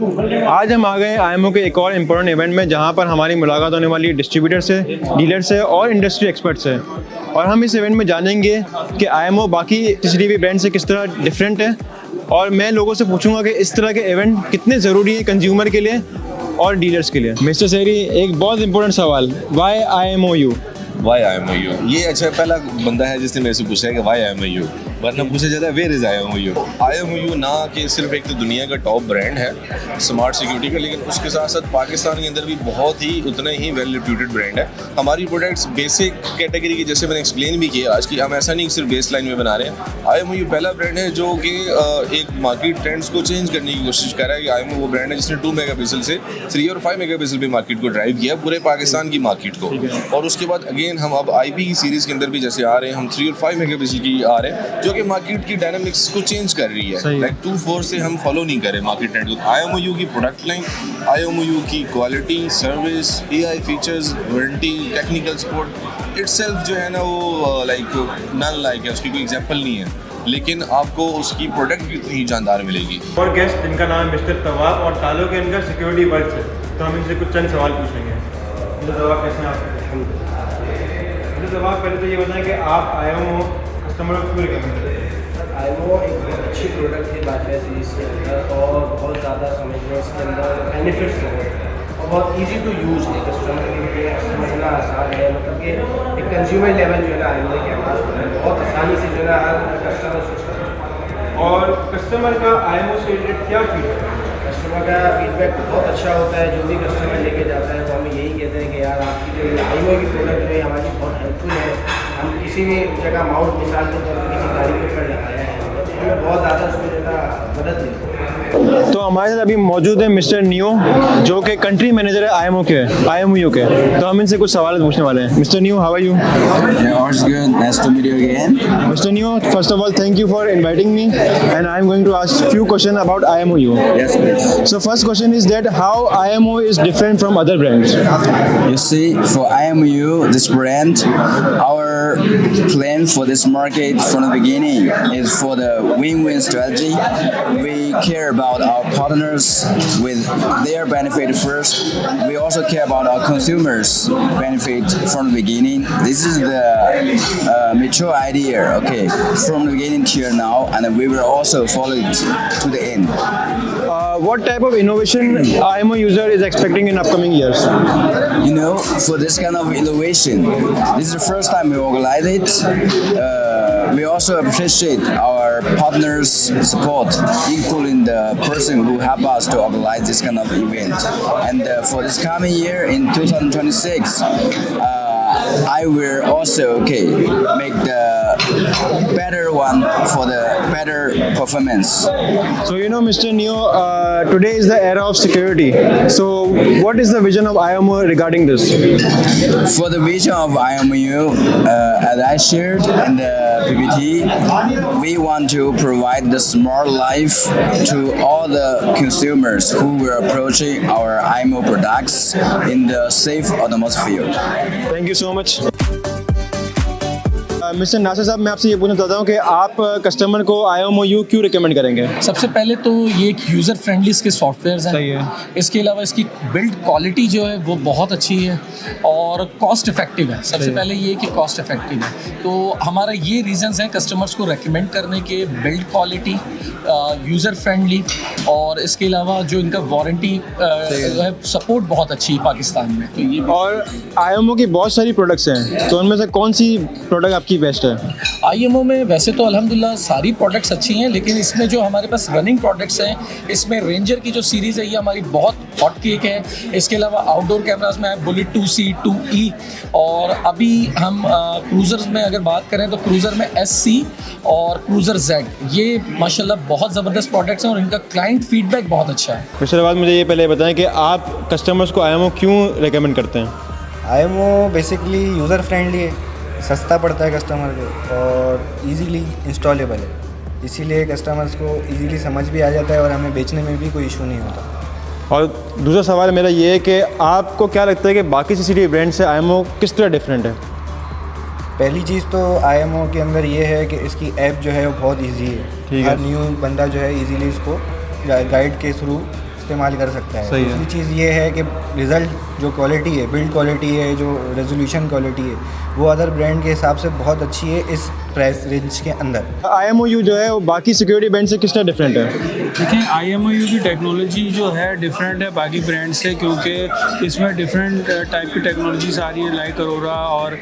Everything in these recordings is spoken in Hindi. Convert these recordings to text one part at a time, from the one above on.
आज हम आ गए IMO के एक और इम्पोर्टेंट इवेंट में, जहां पर हमारी मुलाकात होने वाली है डिस्ट्रीब्यूटर से, डीलर से और इंडस्ट्री एक्सपर्ट से। और हम इस इवेंट में जानेंगे कि IMO बाकी CCTV ब्रांड से किस तरह डिफरेंट है, और मैं लोगों से पूछूंगा कि इस तरह के इवेंट कितने ज़रूरी है कंज्यूमर के लिए और डीलर्स के लिए। मिस्टर सहरी, एक बहुत इंपॉर्टेंट सवाल, वाई IMOU? Y IMOU? ये अच्छा पहला बंदा है जिसने मेरे से पूछा है कि वाई IMOU, वरना पूछा जाता है वेयर इज IMOU। IMOU ना कि सिर्फ एक तो दुनिया का टॉप ब्रांड है स्मार्ट सिक्योरिटी का, लेकिन उसके साथ साथ पाकिस्तान के अंदर भी बहुत ही उतना ही वेल रिप्यूटेड ब्रांड है। हमारी प्रोडक्ट्स बेसिक कैटेगरी की, जैसे मैंने एक्सप्लेन भी किया आज की, हम ऐसा नहीं सिर्फ बेस लाइन में बना रहे हैं। IMOU पहला ब्रांड है जो कि एक मार्केट ट्रेंड्स को चेंज करने की कोशिश कर रहा है। कि IMOU वो ब्रांड है जिसने 2 मेगापिक्सल से 3 और 5 मेगापिक्सल पे मार्केट को ड्राइव किया, पूरे पाकिस्तान की मार्केट को। और उसके बाद अगेन हम अब IP की सीरीज़ के अंदर भी जैसे आ रहे हैं, हम 3 और 5 मेगापिक्सल की आ रहे हैं, जो कि मार्केट की डायनामिक्स को चेंज कर रही है। लाइक 2-4 से हम फॉलो नहीं कर रहे मार्केट ट्रेंड को। IMOU की प्रोडक्ट लाइन, IMOU की quality, service, AI features, warranty, technical support itself जो है ना वो लाइक नन लाइक है, उसकी कोई एग्जांपल नहीं है, लेकिन आपको उसकी प्रोडक्ट भी उतनी ही जानदार मिलेगी। और गेस्ट जिनका नाम है मिस्टर तवाब और ताल्लुक है इनका सिक्योरिटी वर्ल्ड से, तो हम इनसे कुछ चंद सवाल पूछेंगे। मिस्टर तवाब, कैसे हैं आप? मिस्टर तवाब, पहले तो ये बताएं कि आप IMO कस्टमर को क्यों रिकमेंड करते हैं? IMO एक बहुत अच्छी प्रोडक्ट है वाईफाई सीरीज के अंदर, और बहुत ज़्यादा समझने इसके अंदर बेनिफिट्स बहुत हैं, और बहुत इजी टू यूज़ है, कस्टमर के लिए समझना आसान है। मतलब कि एक कंज्यूमर लेवल जो है ना IMO के पास बहुत आसानी से जो है ना हर कस्टमर सोच सकता है। और कस्टमर का IMO से रिलेटेड क्या फीडबैक? कस्टमर का फीडबैक बहुत अच्छा होता है। जो भी कस्टमर लेके जाता है तो हमें यही कहते हैं कि यार आपकी जो IMO की प्रोडक्ट जो है हमारी बहुत हेल्पफुल है। हम किसी भी जगह माउंट मिसाल के तौर पर किसी गाड़ी के ऊपर लगाया है, हमें बहुत ज़्यादा उसमें जो है मदद मिलती है। तो हमारे साथ अभी मौजूद है मिस्टर नियो, जो कि कंट्री मैनेजर है IMOU के। तो हम इनसे कुछ सवाल पूछने वाले हैं। Mister Neo, how are you? All's good. Nice to meet you again. Mr. Neo, first of all, thank you for inviting me, and I'm going to ask few questions about IMOU. Yes, please. So first question is that how IMO is different from other brands? You see, for IMOU, this brand, our plan for this market from the beginning is for the win-win strategy. We care about our partners with their benefit first. We also care about our consumers' benefit from the beginning. This is the mature idea, okay, from the beginning till now, and we will also follow it to the end. What type of innovation IMO user is expecting in upcoming years? You know, for this kind of innovation, this is the first time we organize it. We also appreciate our partners' support, including the person who helped us to organize this kind of event. And for this coming year in 2026, I will also make the better one for the better performance. So you know, Mr. Neo, today is the era of security. So what is the vision of IMO regarding this? For the vision of IMOU, as I shared in the PPT, we want to provide the smart life to all the consumers who were approaching our IMO products in the safe autonomous field. Thank you so much. Mister Nasir sahab, मैं आपसे ये पूछना चाहता हूँ कि आप कस्टमर को IMOU क्यों रिकमेंड करेंगे? सबसे पहले तो ये एक यूज़र फ्रेंडली इसके सॉफ्टवेयर्स हैं। सही है। इसके अलावा इसकी बिल्ड क्वालिटी जो है वो बहुत अच्छी है और कॉस्ट इफेक्टिव है। सबसे पहले ये कि कॉस्ट इफेक्टिव है, तो हमारा ये रीजंस हैं कस्टमर्स को रेकमेंड करने के। बिल्ड क्वालिटी, यूज़र फ्रेंडली, और इसके अलावा जो इनका वारंटी है, सपोर्ट बहुत अच्छी है पाकिस्तान में। तो ये और IMO की बहुत सारी प्रोडक्ट्स हैं, तो उनमें से कौन सी प्रोडक्ट आपकी बेस्ट है? IMO में वैसे तो अल्हम्दुलिल्लाह सारी प्रोडक्ट्स अच्छी हैं, लेकिन इसमें जो हमारे पास रनिंग प्रोडक्ट्स हैं, इसमें रेंजर की जो सीरीज़ है ये हमारी बहुत हॉट केक है। इसके अलावा आउटडोर कैमरास में है बुलेट 2C 2E, और अभी हम क्रूज़र्स में अगर बात करें तो क्रूज़र में SC और क्रूज़र Z, ये माशाल्लाह बहुत ज़बरदस्त प्रोडक्ट्स हैं और इनका क्लाइंट फीडबैक बहुत अच्छा है। मिस्टर अब्बास, मुझे ये पहले बताएं कि आप कस्टमर्स को IMO क्यों रिकमेंड करते हैं? IMO बेसिकली यूज़र फ्रेंडली है, सस्ता पड़ता है कस्टमर को और इजीली इंस्टॉलेबल है, इसीलिए कस्टमर्स को इजीली समझ भी आ जाता है और हमें बेचने में भी कोई इशू नहीं होता। और दूसरा सवाल मेरा ये है कि आपको क्या लगता है कि बाकी CCTV ब्रांड से IMO किस तरह डिफरेंट है? पहली चीज़ तो IMO के अंदर ये है कि इसकी ऐप जो है वो बहुत इजी है। हर न्यू बंदा जो है इजीली इसको गाइड के थ्रू इस्तेमाल कर सकता है। सही है। दूसरी चीज़ ये है कि रिज़ल्ट जो क्वालिटी है, बिल्ड क्वालिटी है, जो रेजोल्यूशन क्वालिटी है, वो अदर ब्रांड के हिसाब से बहुत अच्छी है इस प्राइस रेंज के अंदर। IMOU जो है वो बाकी सिक्योरिटी ब्रांड से किस तरह डिफरेंट है? देखिए IMOU की टेक्नोलॉजी जो है डिफरेंट है बाकी ब्रांड से, क्योंकि इसमें डिफरेंट टाइप की टेक्नोलॉजीज आ रही है लाइक अरोरा और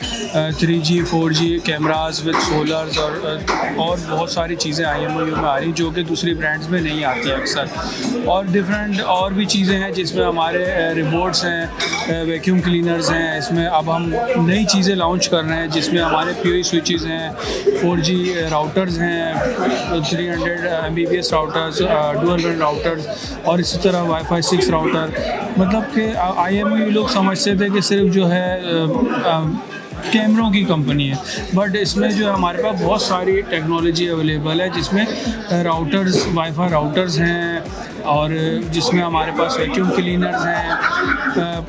3G 4G cameras with scholars और बहुत सारी चीज़ें IMOU में आ रही जो कि दूसरी ब्रांड्स में नहीं आती हैं अक्सर। और डिफरेंट और भी चीज़ें हैं जिसमें हमारे रिबोट्स हैं, वैक्यूम क्लीनर्स हैं, इसमें अब हम नई चीज़ें लॉन्च कर रहे हैं जिसमें हमारे PoE स्विचेस हैं, 4G राउटर्स हैं, 300 Mbps routers, dual band routers और इसी तरह Wi-Fi 6 राउटर। मतलब कि IMOU लोग समझते थे कि सिर्फ जो है कैमरों की कंपनी है, बट इसमें जो है हमारे पास बहुत सारी टेक्नोलॉजी अवेलेबल है जिसमें राउटर्स, वाईफाई राउटर्स हैं और जिसमें हमारे पास वैक्यूम क्लीनर्स हैं,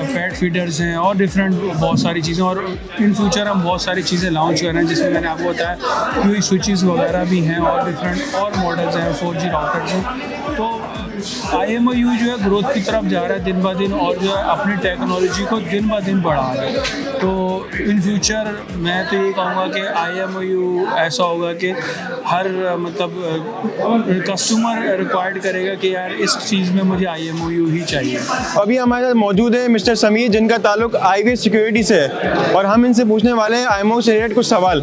फैट फीडर्स हैं और डिफरेंट बहुत सारी चीज़ें। और इन फ्यूचर हम बहुत सारी चीज़ें लॉन्च कर रहे हैं जिसमें मैंने आपको बताया PoE स्विचेस वगैरह भी हैं और डिफरेंट और मॉडल्स हैं, 4G राउटर्स हैं। तो IMOU जो है ग्रोथ की तरफ जा रहा है दिन ब दिन और जो है अपनी टेक्नोलॉजी को दिन ब दिन बढ़ा रहा है। तो इन फ्यूचर मैं तो ये कहूँगा कि IMOU ऐसा होगा कि हर मतलब कस्टमर रिक्वायर्ड करेगा कि यार इस चीज़ में मुझे IMOU ही चाहिए। अभी हमारे साथ मौजूद है मिस्टर समीर जिनका ताल्लुक IWS सिक्योरिटी से है और हम इनसे पूछने वाले हैं IMOU से रिलेटेड कुछ सवाल।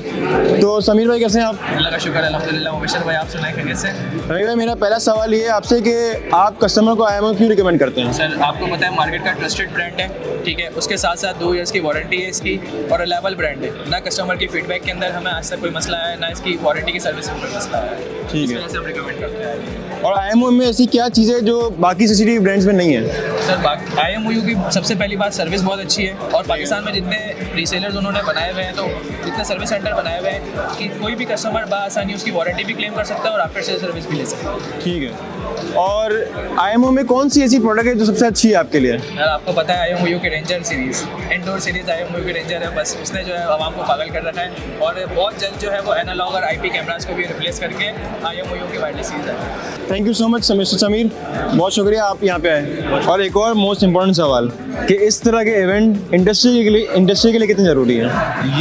तो समीर भाई कैसे हैं आप? अल्लाह का शुक्र अल्हम्दुलिल्लाह। मुबशर भाई आप सुनाए खैरियत से? समीर भाई मेरा पहला सवाल ये है आपसे कि आप कस्टमर को IMOU क्यों रिकमेंड करते हैं? सर आपको पता है मार्केट का ट्रस्टेड ब्रांड है, ठीक है, उसके साथ साथ 2 इयर्स की वारंटी है इसकी और रिलायबल ब्रांड है ना। कस्टमर की फीडबैक के अंदर हमें आज तक कोई मसला आया ना, इसकी वारंटी की सर्विस में कोई मसला आया है। ठीक इस है। वजह से हम रिकमेंड करते हैं। और IMOU में ऐसी क्या चीज़ें जो बाकी CCTV ब्रांड्स में नहीं है? सर IMOU की सबसे पहली बात सर्विस बहुत अच्छी है और पाकिस्तान में जितने रीसेलर्स उन्होंने बनाए हुए हैं, तो जितने सर्विस सेंटर बनाए हुए हैं कि कोई भी कस्टमर बआसानी उसकी वारंटी भी क्लेम कर सकता है और आफ्टर सेल सर्विस भी ले सकता है। ठीक है। और IMOU में कौन सी ऐसी प्रोडक्ट है जो सबसे अच्छी है आपके लिए? यार आपको पता है IMOU की ranger series, indoor series IMOU की रेंजर है, बस उसने जो है आवाम को पागल कर रखा है और बहुत जल्द जो है वो एनालॉग और IP कैमरास को भी रिप्लेस करके IMOU की वायरलेस सीरीज़ है। Thank you so much mister Sameer, बहुत शुक्रिया आप यहाँ पे आए। और एक और मोस्ट इम्पोर्टेंट सवाल कि इस तरह के इवेंट इंडस्ट्री के लिए कितने ज़रूरी है?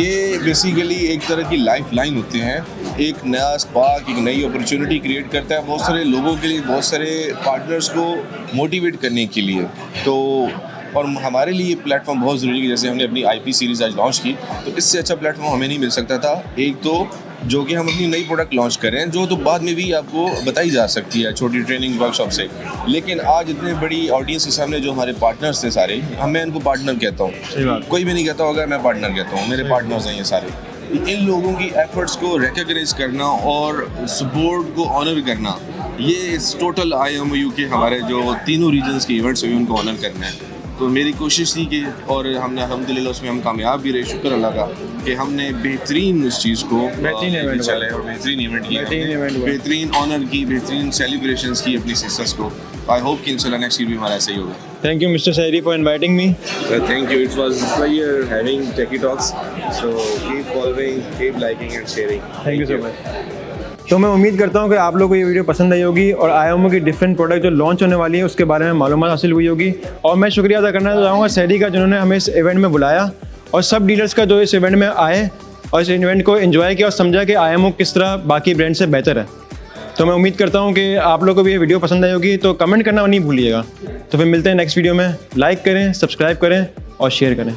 ये बेसिकली एक तरह की लाइफ लाइन होते हैं, एक नया स्पार्क, एक नई अपॉर्चुनिटी क्रिएट करता है बहुत सारे लोगों के लिए, बहुत सारे पार्टनर्स को मोटिवेट करने के लिए। तो और हमारे लिए ये प्लेटफॉर्म बहुत ज़रूरी है। जैसे हमने अपनी IP सीरीज़ आज लॉन्च की, तो इससे अच्छा प्लेटफॉर्म हमें नहीं मिल सकता था। एक तो जो कि हम अपनी नई प्रोडक्ट लॉन्च कर रहे हैं जो तो बाद में भी आपको बताई जा सकती है छोटी ट्रेनिंग वर्कशॉप से, लेकिन आज इतने बड़ी ऑडियंस के सामने जो हमारे पार्टनर्स थे सारे, मैं इनको पार्टनर कहता हूँ, कोई भी नहीं कहता होगा मैं पार्टनर कहता हूँ, मेरे पार्टनर्स हैं ये सारे। इन लोगों की एफर्ट्स को रिकॉग्नाइज करना और सपोर्ट को ऑनर करना, ये इस टोटल IMOU के हमारे जो तीनों रीजन्स के इवेंट्स हुए उनको ऑनर करना है। तो मेरी कोशिश थी कि, और हमने अल्हम्दुलिल्लाह उसमें हम कामयाब भी रहे, शुक्र अल्लाह का, कि हमने बेहतरीन उस चीज़ को बेहतरीन इवेंट चले और बेहतरीन इवेंट किया, बेहतरीन ऑनर की, बेहतरीन सेलिब्रेशंस की अपनी सिस्टर्स को। आई होप कि इंशाल्लाह नेक्स्ट ईयर भी हमारा ऐसा ही होगा। Thank you mister Shayari for inviting me. Thank you. It was a pleasure having Techie Talks. So keep following, keep liking and sharing. Thank you so much. तो मैं उम्मीद करता हूँ कि आप लोगों को ये वीडियो पसंद आई होगी और IMOU की डिफरेंट प्रोडक्ट जो लॉन्च होने वाली है उसके बारे में मालूमात हासिल हुई होगी। और मैं शुक्रिया अदा करना चाहूँगा सैडी का जिन्होंने हमें इस इवेंट में बुलाया और सब डीलर्स का जो इस इवेंट में आए और इस इवेंट को एंजॉय किया और समझा कि IMOU किस तरह बाकी ब्रांड से बेहतर है। तो मैं उम्मीद करता हूँ कि आप लोगों को भी ये वीडियो पसंद आई होगी, तो कमेंट करना नहीं भूलिएगा। तो फिर मिलते हैं नेक्स्ट वीडियो में। लाइक करें, सब्सक्राइब करें और शेयर करें।